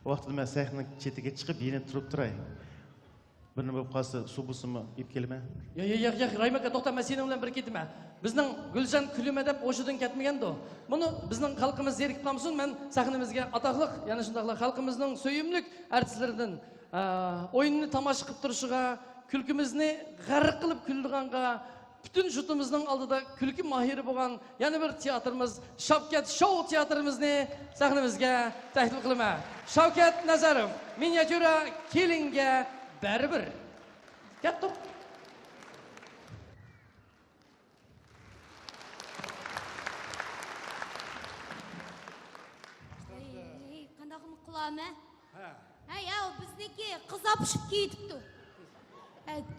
Уақытында мен сахнаның шетіге шығып, енен тұрып тұрайын. Бірінің болып қалса, су бұсымы еп келме? Раймака, тоқта, мен сенің білен бір кетіме. Біздің Гүлжан күліме деп ошыдан кетмеген до. Мұны біздің халқымыз зерік қыламсын, мен сахнамызға атақлық, яны шындақлық халқымыздың сөйімлік әртіслердің ойынны тамаша қып тұрышыға, күлкімізіне ғарық қылып күлдіғанға, bütün жұртымыздың алдыда күлкі махирі болған, яны бір театрымыз, Шавкет шоу театрымызны сахнамызға тәхтіл қылыма. Шавкет Назаров, миниатюра келінге бәрібір. Кеттік. Қандағым құламе? Ау, біздеке қызап ұшып кейтіпті.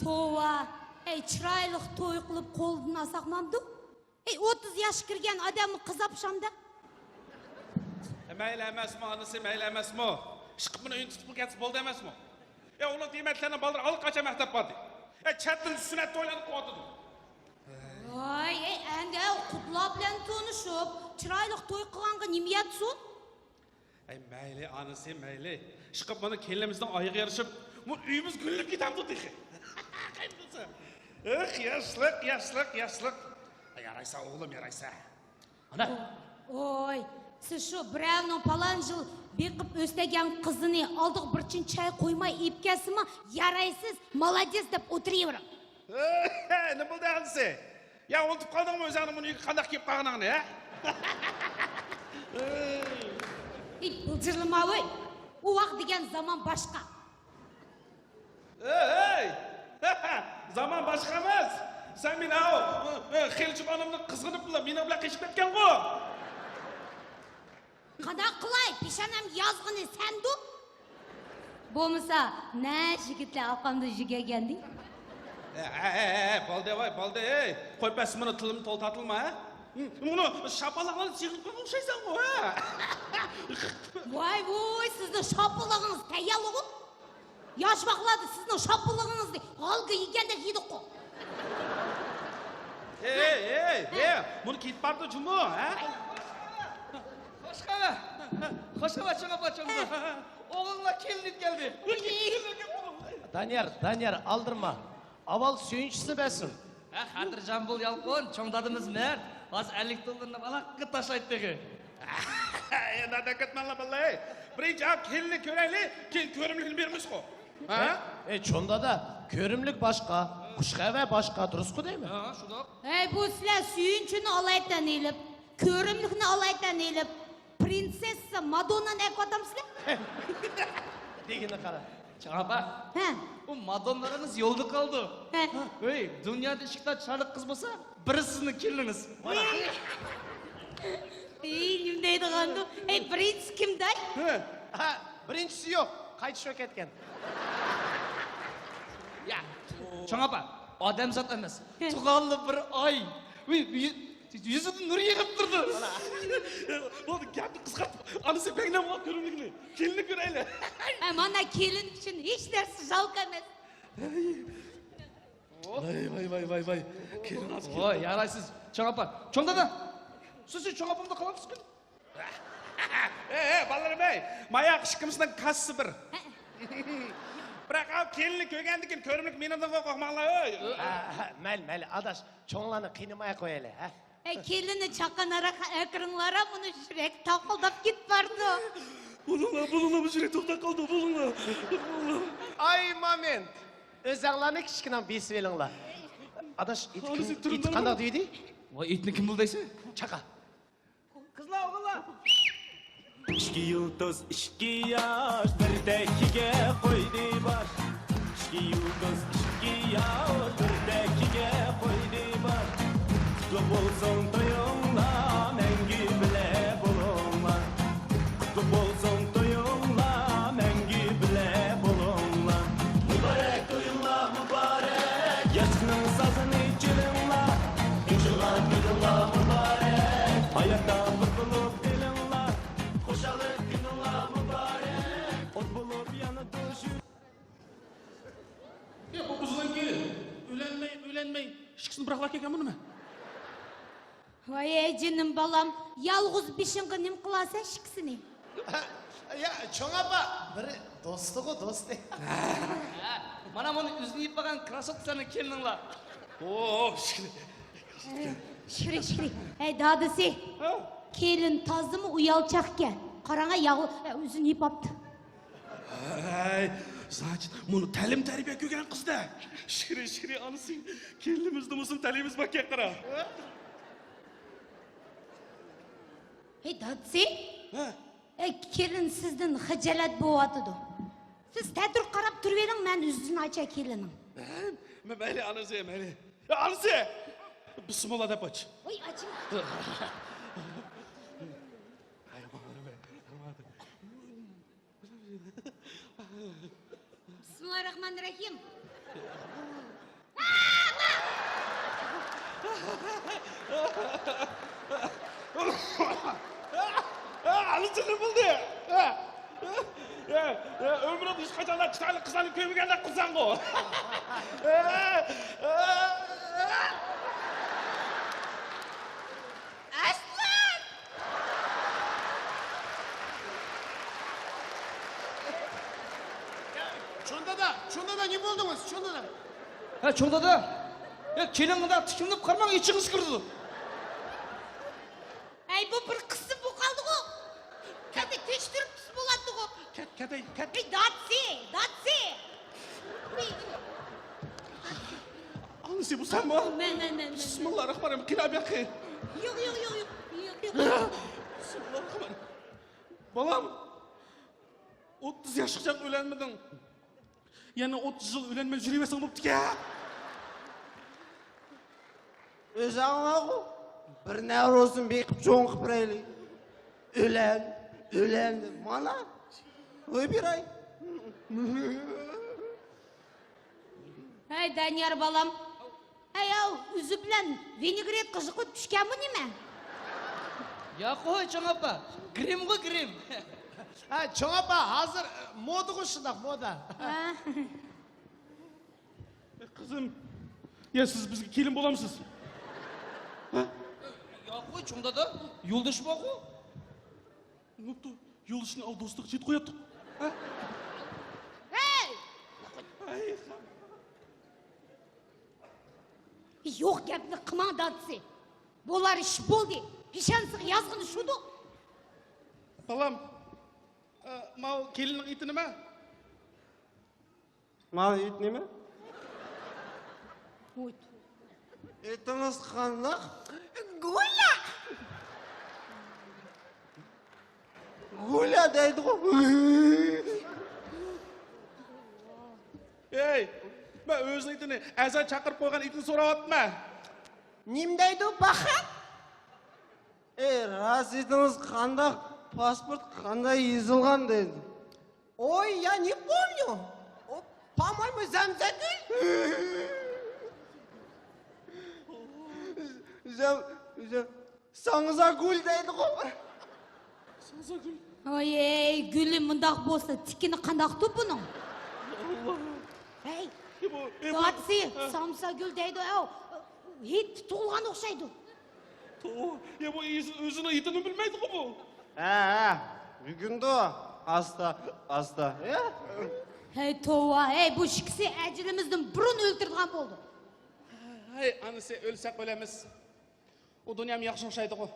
Тоа, чырайлық той қылып қолдың асақмамды. 30 яш кірген адамы қызап шамда. Мәйлі әмәс мұ, анысы мәйлі әмәс мұ? Шықып мұны үйін тұтып кәтсі болды әмәс мұ? Оның деймәтлерінің балдыр алық қача мәқтап барды. Чәттің сүнәт тойланып қуатыды. Әнді құтыла білән тонышып, чырайлық той қылғанға немият сон? Мәйлі, анысы мәйлі. Шықып мұны келіміздің айығы ерішіп, мұн үйіміз күліп кетамды дейхе. Яслық. Ярайса, оғылым, ярайса. Сіз шо, бірәуінің палан жыл бекіп өстеген қызыны алдық бірчин чай қоймай епкесі ма, ярайсыз, молодец деп отыревірім. Не болды әнісі? Я, олтып қалдың ма өзіңнің мұны қандақ кеп қағынағыны, Бұлжырлыма өй, уақ деген заман башқа. Zaman başkamız. Sen beni Xelçip anamның қызғынып бұла, мені бұла қешіп кеткен ғо. Қада қылай, пешанам язғыны сәнду? Болмыса, нә жігітлі алқамды жүгегенді? Балды, қой бәс мұны тылым тол татылма, Мұны шапалағынан сеғіп қойып ұқшайсан ғо, Вай, сіздің шапалағыңыз тәйялы ғо? Яш бақылады сіздің шапалағыңызды алғы егенде едік қо. Мұны кетіп барды жұмы, Қошқаба чоңда. Оғылына келінет келді. Данияр, алдырма. Авал сүйіншісі бәсін. Қадыр жамбыл ялқон, чоңдадымыз мәр. Аз әлік толғырына балаққы ташлайды деге. Нада кетмәлі бұлай. Бірінші келіні көрәлі, көрімлігін берміз қо. Чонда да көрімлік башқа, құшқавә башқа, дұрыс қо деймі? Бұл сілер сүйіншіні алайтан еліп, көрімлігіні алайтан еліп, принцесса Мадоннаны әк атамсызлер? Дегені қара. Чаңапа, o Madonna'nız yolda kaldı. Dünyada ışıkta çarlık kız bolsa, biri sizin kirliniz. Немдейді қанды? Принц кімдай? Birincisi yok. Kayıt şok etken. Чаңапа, адам зат емес. Тұғалы бір ай. Yüzüдің нұры еғіп тұрды. Болды, кәпті қысқартып, анысы бәңнен бұлап көрімлігіне. Келіні көр әлі. Мана келін үшін еш нәрсі жалқа емес. Вай. Келін аз келін. Ой, ярайсыз. Чаңапа, чонда да. Сіз чаңапымда қалан түскен? Баларым әй, маяқ ішкімісінің қасы бір. Бірақ ау келіні көгендікен көрімлік менімдің қоқмағыла өй. Мәл, адаш, чоңланы қинымай қойелі. Келіні чақанара әкіріңлара мұны жүрек тақылдап кет барды. Бұлыңла, бұл жүрек тоқтақ қалды, бұлыңла. Ай, момент. Өз аңланы кішкінен бесі веліңла. Адаш, ит қандақ дейді? Ой, итіні кім бұлдайсы? Чақа. Қызла, оғыла. İki yıldız, iki yaş, bir dakika koydu baş. İki yıldız, iki yaş, bir dakika koydu baş. Kutlu bolsun toyunla, mengi bile bulunma. Kutlu bolsun toyunla, mengi bile bulunma. Mübarek toyunla, mübarek, yaşının sazını çilinla. İnşallah gülünla mübarek, hayatta mutluluk dilinla. Koşalık gününla mübarek, ot bulup yanı düşür. Bu kızılan gelin. Ülenmey. Şıksın bıraklar keken bunu mu? Ой, жинім балам, ялғыз бешіңгі нем қыласа шіксіне. Ya çoğun apa, biri dostu go dostu. Mana buni o'zini yeb qolgan krasotkalarni keldinglar. Oo, şükür. Шири. Dadisi. Kelin tazdı mı uyalçakken. Karana yağı üzün yiyip aptı. Ay, значит, bunu təlim tərbiyə görən qız da. Şükür, anısı. Kendimizde musun təlimiz bak yakara. Dadisi. Kelin sizden hıcalat boğatıdı. Siz tədür qarab turverin, mən üzün aça kelinin. Məli anısı, məli. Anısı! Bismillah da baç. Oy açın. Bismillahirrahmanirrahim. Anısı ne buldu? Ömrümde hiç kaçanlar çıkarlı kızlarını köymegende kızan o. Aslan! Şunda da ne buldunuz? Şunda da. Ha, çoğda da. Ya kelin qada tikilib qarmang içiniz kirdi. Ay bu bir kısım bu kaldı o. Hadi teştirip pis buladı o. Ket. Hey datsi. Anısı bu sen mi? Ben. Bismillahirrahmanirrahim. Kilab yakı. Yok. Bismillahirrahmanirrahim. Balam, 30 yaşlıca ölenmedin. Yani 30 yıl ölenme jürüyemesen oluptuk ya. Özağına o. Bir ne olsun bekip çoğun kıpraylı. Ölen. Mana. Oy bir ay. Hey Danyar balam. Hey yav üzü bilen vinigret kızıkı düşken mi nime? Ya koy çoğun apa. Grim go grim. Ha çoğun apa hazır moda koşundak moda. Kızım, ya siz bizga kelin bo'lamisiz? Ya koy çoğda da yoldaş bak o. Ne oldu? Yol işini al dostluk jet koyattık. Hey! Yok gapni qilmang datsi. Bo'lar ish bo'ldi. Hishansig yazg'ini shudu. Balam, mal kelinin iti nima? Mal it neme? Oy. Etimiz kanlıq. Gula deydi o. Ey, ben öz itini, əzə çaqırıb qoyğan itini soravatma. Nim deydi o bakın. Rasitiniz kandak, pasport kanday yazılgan dedi. Oy ya ne помню. O по-моему Zamzagül. Sanıza gül deydi o. Oy gülüm mundaq bo'lsa tikini qandaq tu buning? Hey, datsi, samsagül deydi o. Hit to'lgan o'xshaydi. Ya bu özünü itini bilmeydi ki bu. Bugün de o. Hasta. Hey tova, hey bu ikisi ajilimizdan burun o'ltirgan bo'ldi. Hey, anısı ölsek ölemiz. O dünyam yaxşı oxşaydı o.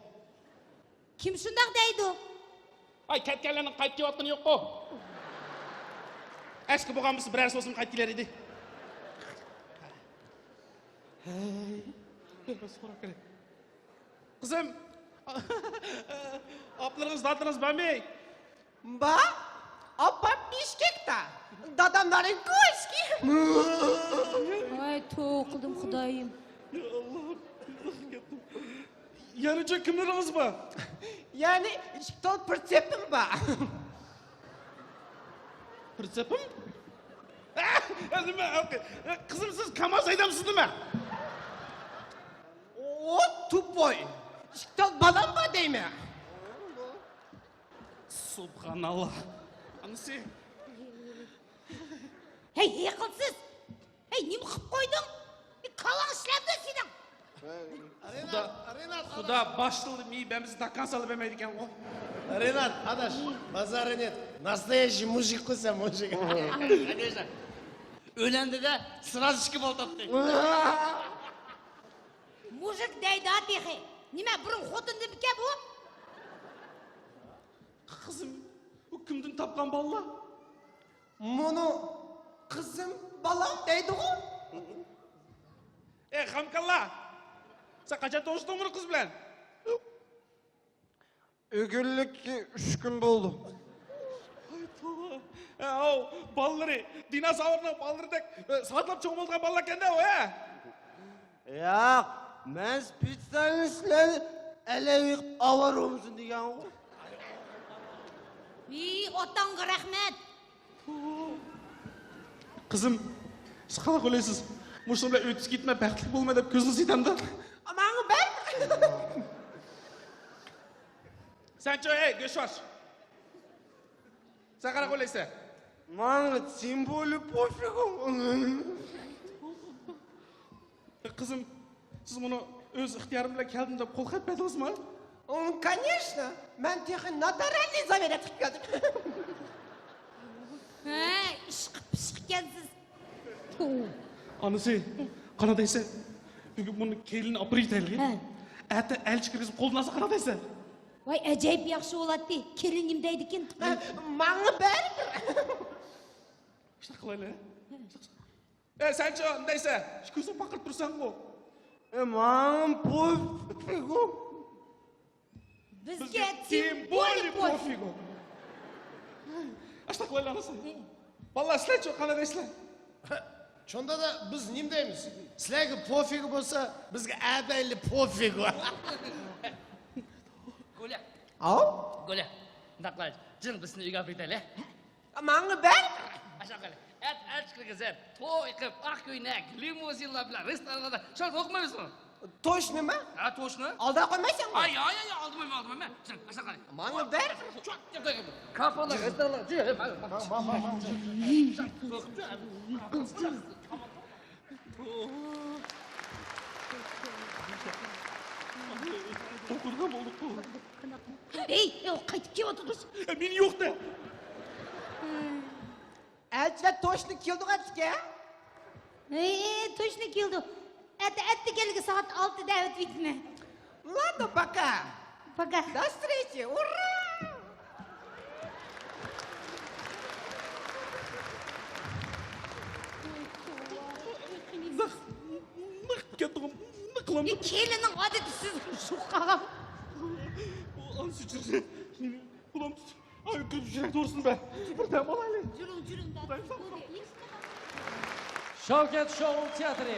Kim shundaq deydi? Ay, ketkenlerinin qayıp kevatqını yok o. Eski boğamız birer sosun qayıp geler idi. Kızım, aplarınız, dadınız ben mi? Ba? Apa Bişkek'te. Dadamların koşki. Ay to'qildim xudoyim. Ya Allah'ım, yanıcı kimleriniz bu? Yani stol pritsepim ba. Pritsepim? Kızım siz kamaz aydamsınız değil mi? O tupoy. Stol balam ba değil mi? Subhanallah. Anısı. Hey yiqilsiz. Hey nima qilib qo'yding? Kalan ishlabdi sening. Xuda başladı miyibemizi takkan salıp emeydiken o. Ренат, адаш, базары нет. Настоящий мужик қойса, мужик. Конечно. Ölendi de сразу ішкі болтапты. Мужик дейді атеқи. Неме бұрын хотынды біке бұл? Қызым, бұл кімдің тапқан балла? Мұны қызым балам дейді ғой. Хамкалла, сен қанша тоғыштың мұны қыз білән? Өгірлікке 3 күн болды. Ау, баллары, динозаврның баллырдек сатылап чоң болған балла кенде о, Яқ, мен специально сілер әлеуік авар өмсін деген ғой. Отанғы рахмет. Қызым, сіз қалақ ойлайсыз? Мұшын біле өтіс кетіме бәқтілік болмай деп көзін сыйтам да. Маңы бәр. Сен чо, гөшваш. Сен қалақ ойлайсың? Маңы тем более пофигу. Қызым, сіз мұны өз ықтиярым біле келдім деп қол қайтпадыңыз ма? Конечно, мен тегі нотариальный заверет келдім. Ішқып кенсіз. Анысы, қанадайсы, бүгін мұны келін апырит әлге. Әті әлші кіргізіп қолдың аса қанадайсы. Вай, әжайып яқшы олады. Келінім дейді кен. Маңы бәр. Шына қылайлы, сән чо, ндайсы, көзің бақырып тұрсан ғой. Маңым пофигу. Бізге тем более пофигу. Ашта қылайлы анысы. Балла, сілай чо, қанадайсылай. Çonda da biz nimdeymiz? Sizlerge pofigu bolsa, bizge әбәйлі pofigu. Гуля, Ау? Гуля. Дақлай, жын біздің үйге апайтайлы. Маңы бәр. Аша қали. Әт кіргізіп, той қып, ақ көйнек, лимузинла білән, ресторанада. Шарт оқымаймыз мұны? Точно ма? Точно. Алда қоймайсың ғой? Ай, алдымайма. Жын, аша қали. Маңы бәр. Кафалар, ресторанлар, жын. Тоқырған болдық бұл. Қайтып кеп отырғыз. Мен жоқ та. Әлчілер точно келді қатыске? Точно келді. Әтті келгі сағат 6-да өтвейтіні. Ладно, пока. Пока. До встречи. Ура! Келінің адеті сіз шуқаға. Ансы жүрсе, құлам түс. Ай, көп жүрек дұрсын бә. Бір тәм алайлы. Жүрің. Шавкет шоу театры.